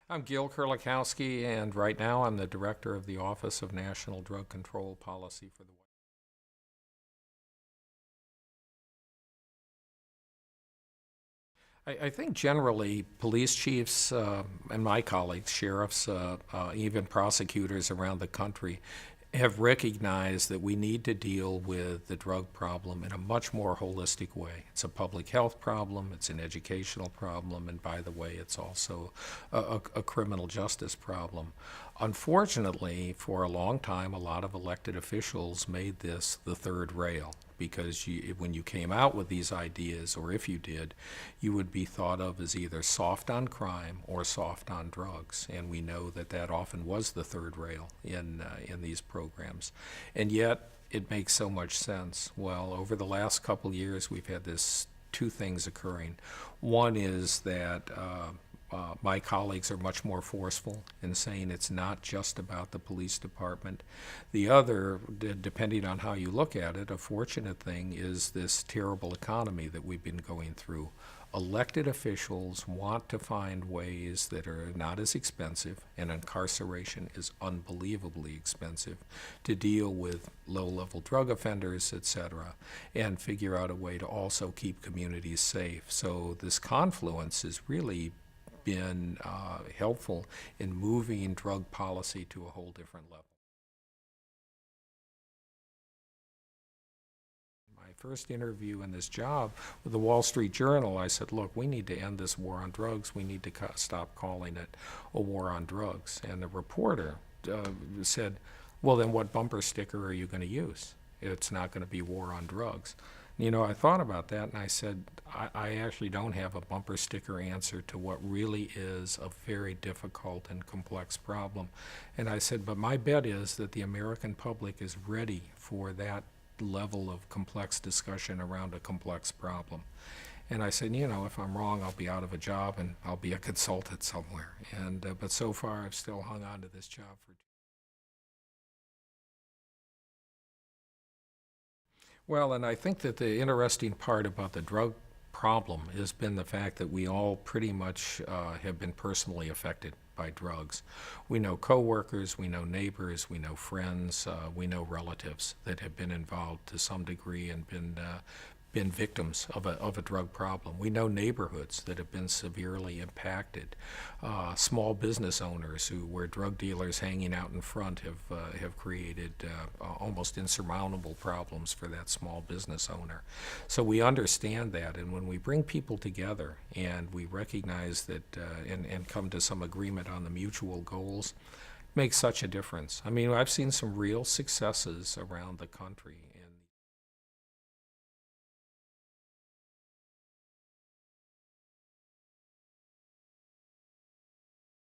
I'm Gil Kerlikowske, and right now I'm the director of the Office of National Drug Control Policy for the I think generally police chiefs and my colleagues, sheriffs, even prosecutors around the country, have recognized that we need to deal with the drug problem in a much more holistic way. It's a public health problem, it's an educational problem, and by the way, it's also a criminal justice problem. Unfortunately, for a long time, a lot of elected officials made this the third rail because when you came out with these ideas, or if you did, you would be thought of as either soft on crime or soft on drugs. And we know that that often was the third rail in these programs. And yet, it makes so much sense. Well, over the last couple years, we've had this two things occurring. One is that my colleagues are much more forceful in saying it's not just about the police department. The other, depending on how you look at it, a fortunate thing is this terrible economy that we've been going through. Elected officials want to find ways that are not as expensive, and incarceration is unbelievably expensive, to deal with low-level drug offenders, etc., and figure out a way to also keep communities safe. So this confluence has really been helpful in moving drug policy to a whole different level. My first interview in this job with the Wall Street Journal, I said, look, we need to end this war on drugs. We need to stop calling it a war on drugs. And the reporter said, well, then what bumper sticker are you going to use? It's not going to be war on drugs. You know, I thought about that and I said, I actually don't have a bumper sticker answer to what really is a very difficult and complex problem. And I said, but my bet is that the American public is ready for that level of complex discussion around a complex problem. And I said, you know, if I'm wrong, I'll be out of a job and I'll be a consultant somewhere. And but so far, I've still hung on to this job for. Well, and I think that the interesting part about the drug problem has been the fact that we all pretty much have been personally affected by drugs. We know coworkers, we know neighbors, we know friends, we know relatives that have been involved to some degree and been victims of a drug problem. We know neighborhoods that have been severely impacted. Small business owners where drug dealers hanging out in front have created almost insurmountable problems for that small business owner. So we understand that, and when we bring people together and we recognize that and come to some agreement on the mutual goals, makes such a difference. I mean, I've seen some real successes around the country.